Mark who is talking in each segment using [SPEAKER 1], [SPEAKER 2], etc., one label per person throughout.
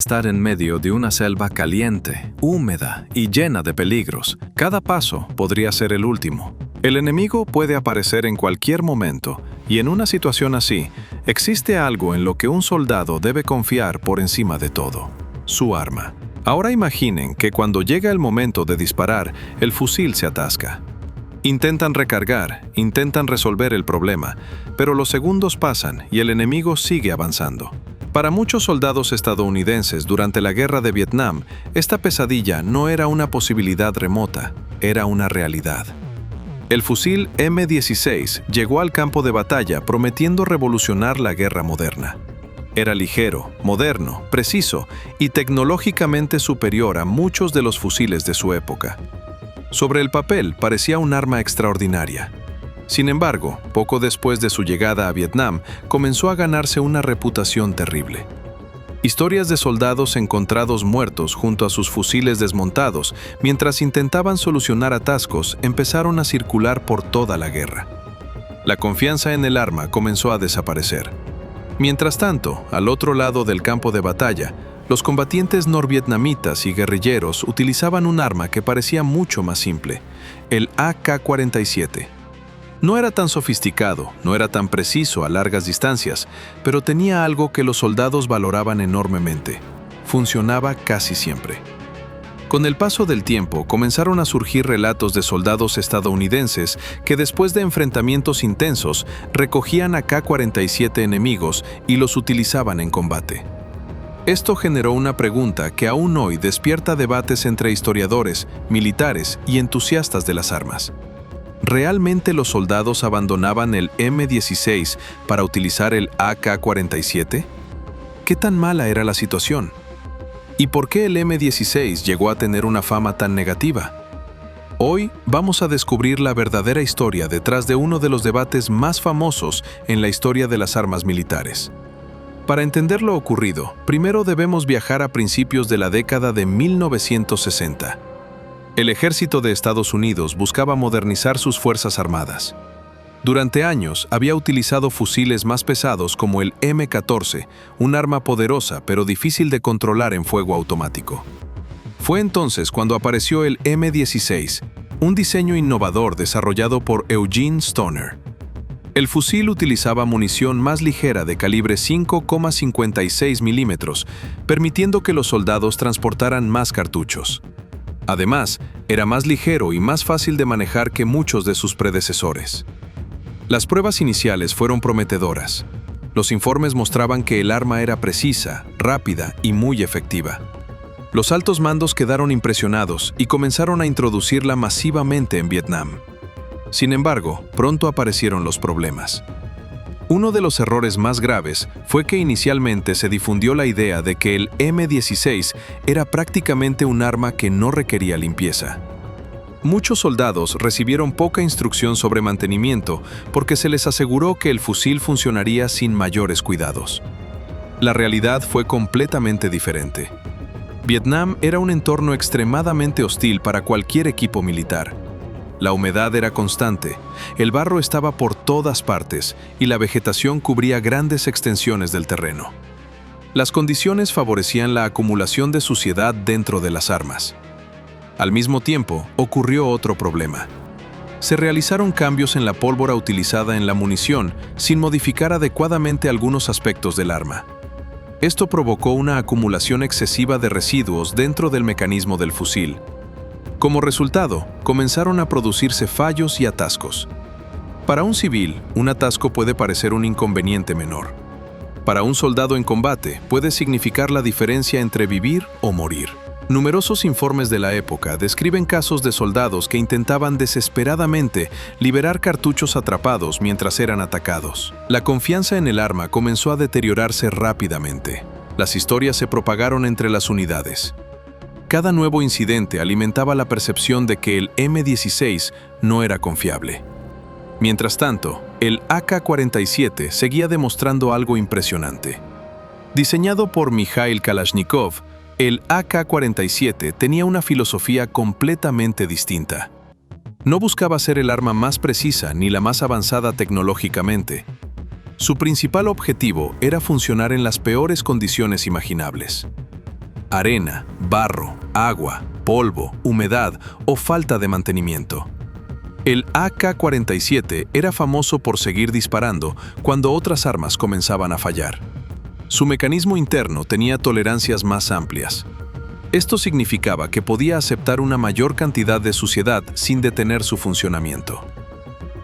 [SPEAKER 1] Estar en medio de una selva caliente, húmeda y llena de peligros. Cada paso podría ser el último. El enemigo puede aparecer en cualquier momento, y en una situación así, existe algo en lo que un soldado debe confiar por encima de todo: su arma. Ahora imaginen que cuando llega el momento de disparar, el fusil se atasca. Intentan recargar, intentan resolver el problema, pero los segundos pasan y el enemigo sigue avanzando. Para muchos soldados estadounidenses durante la Guerra de Vietnam, esta pesadilla no era una posibilidad remota, era una realidad. El fusil M16 llegó al campo de batalla prometiendo revolucionar la guerra moderna. Era ligero, moderno, preciso y tecnológicamente superior a muchos de los fusiles de su época. Sobre el papel parecía un arma extraordinaria. Sin embargo, poco después de su llegada a Vietnam, comenzó a ganarse una reputación terrible. Historias de soldados encontrados muertos junto a sus fusiles desmontados mientras intentaban solucionar atascos empezaron a circular por toda la guerra. La confianza en el arma comenzó a desaparecer. Mientras tanto, al otro lado del campo de batalla, los combatientes norvietnamitas y guerrilleros utilizaban un arma que parecía mucho más simple: el AK-47. No era tan sofisticado, no era tan preciso a largas distancias, pero tenía algo que los soldados valoraban enormemente: funcionaba casi siempre. Con el paso del tiempo, comenzaron a surgir relatos de soldados estadounidenses que después de enfrentamientos intensos, recogían AK-47 enemigos y los utilizaban en combate. Esto generó una pregunta que aún hoy despierta debates entre historiadores, militares y entusiastas de las armas. ¿Realmente los soldados abandonaban el M16 para utilizar el AK-47? ¿Qué tan mala era la situación? ¿Y por qué el M16 llegó a tener una fama tan negativa? Hoy vamos a descubrir la verdadera historia detrás de uno de los debates más famosos en la historia de las armas militares. Para entender lo ocurrido, primero debemos viajar a principios de la década de 1960. El ejército de Estados Unidos buscaba modernizar sus fuerzas armadas. Durante años había utilizado fusiles más pesados como el M14, un arma poderosa pero difícil de controlar en fuego automático. Fue entonces cuando apareció el M16, un diseño innovador desarrollado por Eugene Stoner. El fusil utilizaba munición más ligera de calibre 5,56 milímetros, permitiendo que los soldados transportaran más cartuchos. Además, era más ligero y más fácil de manejar que muchos de sus predecesores. Las pruebas iniciales fueron prometedoras. Los informes mostraban que el arma era precisa, rápida y muy efectiva. Los altos mandos quedaron impresionados y comenzaron a introducirla masivamente en Vietnam. Sin embargo, pronto aparecieron los problemas. Uno de los errores más graves fue que inicialmente se difundió la idea de que el M16 era prácticamente un arma que no requería limpieza. Muchos soldados recibieron poca instrucción sobre mantenimiento porque se les aseguró que el fusil funcionaría sin mayores cuidados. La realidad fue completamente diferente. Vietnam era un entorno extremadamente hostil para cualquier equipo militar. La humedad era constante, el barro estaba por todas partes y la vegetación cubría grandes extensiones del terreno. Las condiciones favorecían la acumulación de suciedad dentro de las armas. Al mismo tiempo, ocurrió otro problema. Se realizaron cambios en la pólvora utilizada en la munición sin modificar adecuadamente algunos aspectos del arma. Esto provocó una acumulación excesiva de residuos dentro del mecanismo del fusil. Como resultado, comenzaron a producirse fallos y atascos. Para un civil, un atasco puede parecer un inconveniente menor. Para un soldado en combate, puede significar la diferencia entre vivir o morir. Numerosos informes de la época describen casos de soldados que intentaban desesperadamente liberar cartuchos atrapados mientras eran atacados. La confianza en el arma comenzó a deteriorarse rápidamente. Las historias se propagaron entre las unidades. Cada nuevo incidente alimentaba la percepción de que el M16 no era confiable. Mientras tanto, el AK-47 seguía demostrando algo impresionante. Diseñado por Mikhail Kalashnikov, el AK-47 tenía una filosofía completamente distinta. No buscaba ser el arma más precisa ni la más avanzada tecnológicamente. Su principal objetivo era funcionar en las peores condiciones imaginables. arena, barro, agua, polvo, humedad o falta de mantenimiento. El AK-47 era famoso por seguir disparando cuando otras armas comenzaban a fallar. Su mecanismo interno tenía tolerancias más amplias. Esto significaba que podía aceptar una mayor cantidad de suciedad sin detener su funcionamiento.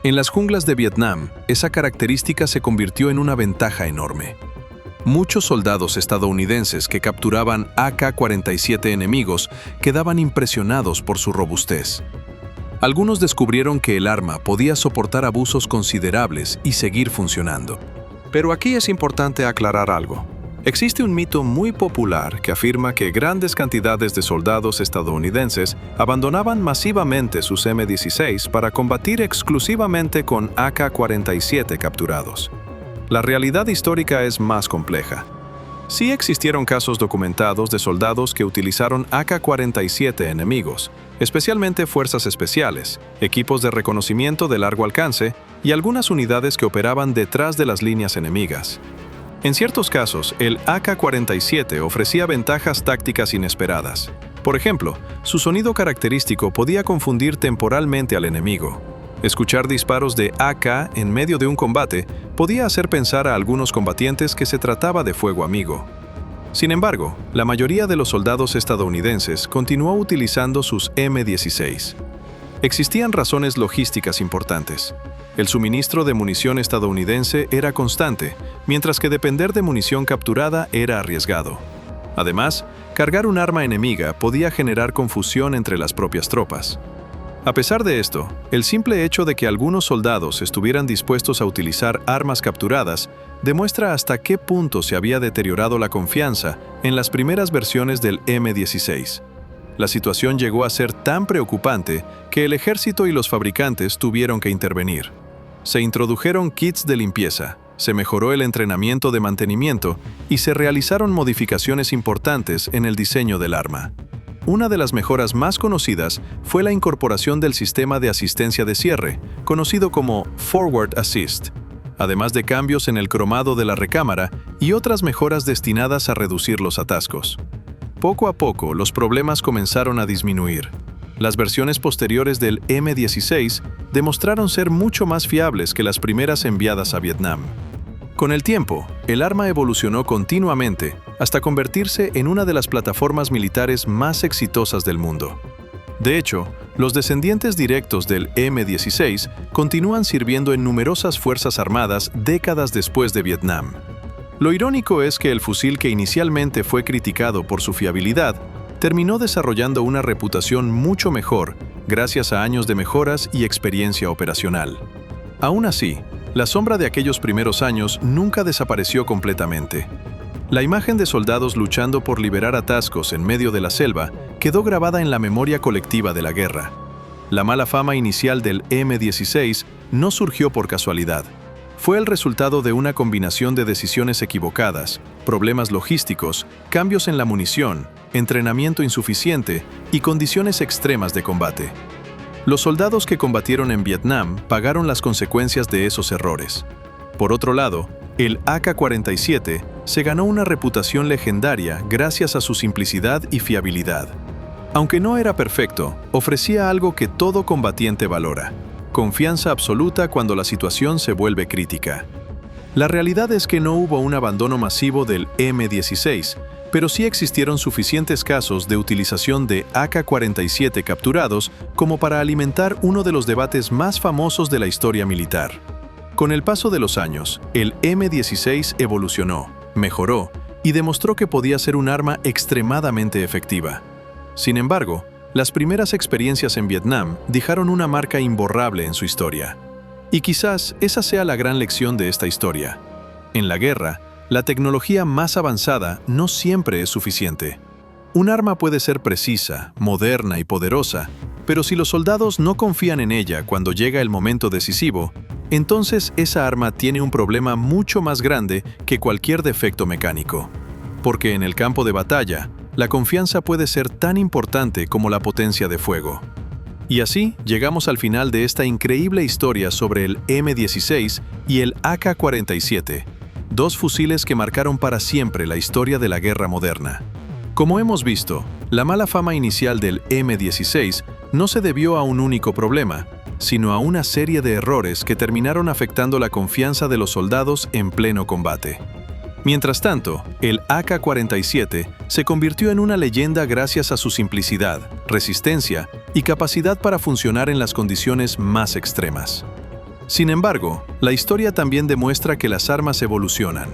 [SPEAKER 1] En las junglas de Vietnam, esa característica se convirtió en una ventaja enorme. Muchos soldados estadounidenses que capturaban AK-47 enemigos quedaban impresionados por su robustez. Algunos descubrieron que el arma podía soportar abusos considerables y seguir funcionando. Pero aquí es importante aclarar algo. Existe un mito muy popular que afirma que grandes cantidades de soldados estadounidenses abandonaban masivamente sus M-16 para combatir exclusivamente con AK-47 capturados. La realidad histórica es más compleja. Sí existieron casos documentados de soldados que utilizaron AK-47 enemigos, especialmente fuerzas especiales, equipos de reconocimiento de largo alcance y algunas unidades que operaban detrás de las líneas enemigas. En ciertos casos, el AK-47 ofrecía ventajas tácticas inesperadas. Por ejemplo, su sonido característico podía confundir temporalmente al enemigo. Escuchar disparos de AK en medio de un combate podía hacer pensar a algunos combatientes que se trataba de fuego amigo. Sin embargo, la mayoría de los soldados estadounidenses continuó utilizando sus M-16. Existían razones logísticas importantes. El suministro de munición estadounidense era constante, mientras que depender de munición capturada era arriesgado. Además, cargar un arma enemiga podía generar confusión entre las propias tropas. A pesar de esto, el simple hecho de que algunos soldados estuvieran dispuestos a utilizar armas capturadas demuestra hasta qué punto se había deteriorado la confianza en las primeras versiones del M-16. La situación llegó a ser tan preocupante que el ejército y los fabricantes tuvieron que intervenir. Se introdujeron kits de limpieza, se mejoró el entrenamiento de mantenimiento y se realizaron modificaciones importantes en el diseño del arma. Una de las mejoras más conocidas fue la incorporación del sistema de asistencia de cierre, conocido como Forward Assist, además de cambios en el cromado de la recámara y otras mejoras destinadas a reducir los atascos. Poco a poco, los problemas comenzaron a disminuir. Las versiones posteriores del M-16 demostraron ser mucho más fiables que las primeras enviadas a Vietnam. Con el tiempo, el arma evolucionó continuamente hasta convertirse en una de las plataformas militares más exitosas del mundo. De hecho, los descendientes directos del M-16 continúan sirviendo en numerosas fuerzas armadas décadas después de Vietnam. Lo irónico es que el fusil que inicialmente fue criticado por su fiabilidad terminó desarrollando una reputación mucho mejor gracias a años de mejoras y experiencia operacional. Aún así, la sombra de aquellos primeros años nunca desapareció completamente. La imagen de soldados luchando por liberar atascos en medio de la selva quedó grabada en la memoria colectiva de la guerra. La mala fama inicial del M-16 no surgió por casualidad. Fue el resultado de una combinación de decisiones equivocadas, problemas logísticos, cambios en la munición, entrenamiento insuficiente y condiciones extremas de combate. Los soldados que combatieron en Vietnam pagaron las consecuencias de esos errores. Por otro lado, el AK-47 se ganó una reputación legendaria gracias a su simplicidad y fiabilidad. Aunque no era perfecto, ofrecía algo que todo combatiente valora: confianza absoluta cuando la situación se vuelve crítica. La realidad es que no hubo un abandono masivo del M-16, pero sí existieron suficientes casos de utilización de AK-47 capturados como para alimentar uno de los debates más famosos de la historia militar. Con el paso de los años, el M-16 evolucionó, mejoró y demostró que podía ser un arma extremadamente efectiva. Sin embargo, las primeras experiencias en Vietnam dejaron una marca imborrable en su historia. Y quizás esa sea la gran lección de esta historia. En la guerra, la tecnología más avanzada no siempre es suficiente. Un arma puede ser precisa, moderna y poderosa, pero si los soldados no confían en ella cuando llega el momento decisivo, entonces esa arma tiene un problema mucho más grande que cualquier defecto mecánico. Porque en el campo de batalla, la confianza puede ser tan importante como la potencia de fuego. Y así llegamos al final de esta increíble historia sobre el M-16 y el AK-47, dos fusiles que marcaron para siempre la historia de la guerra moderna. Como hemos visto, la mala fama inicial del M16 no se debió a un único problema, sino a una serie de errores que terminaron afectando la confianza de los soldados en pleno combate. Mientras tanto, el AK-47 se convirtió en una leyenda gracias a su simplicidad, resistencia y capacidad para funcionar en las condiciones más extremas. Sin embargo, la historia también demuestra que las armas evolucionan.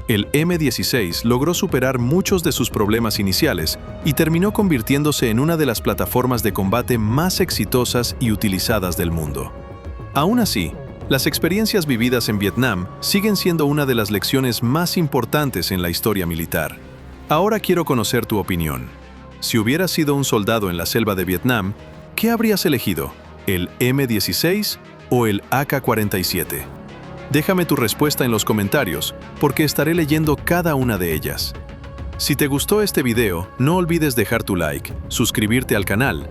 [SPEAKER 1] El M16 logró superar muchos de sus problemas iniciales y terminó convirtiéndose en una de las plataformas de combate más exitosas y utilizadas del mundo. Aún así, las experiencias vividas en Vietnam siguen siendo una de las lecciones más importantes en la historia militar. Ahora quiero conocer tu opinión. Si hubieras sido un soldado en la selva de Vietnam, ¿qué habrías elegido? ¿El M16 o el AK-47? Déjame tu respuesta en los comentarios, porque estaré leyendo cada una de ellas. Si te gustó este video, no olvides dejar tu like, suscribirte al canal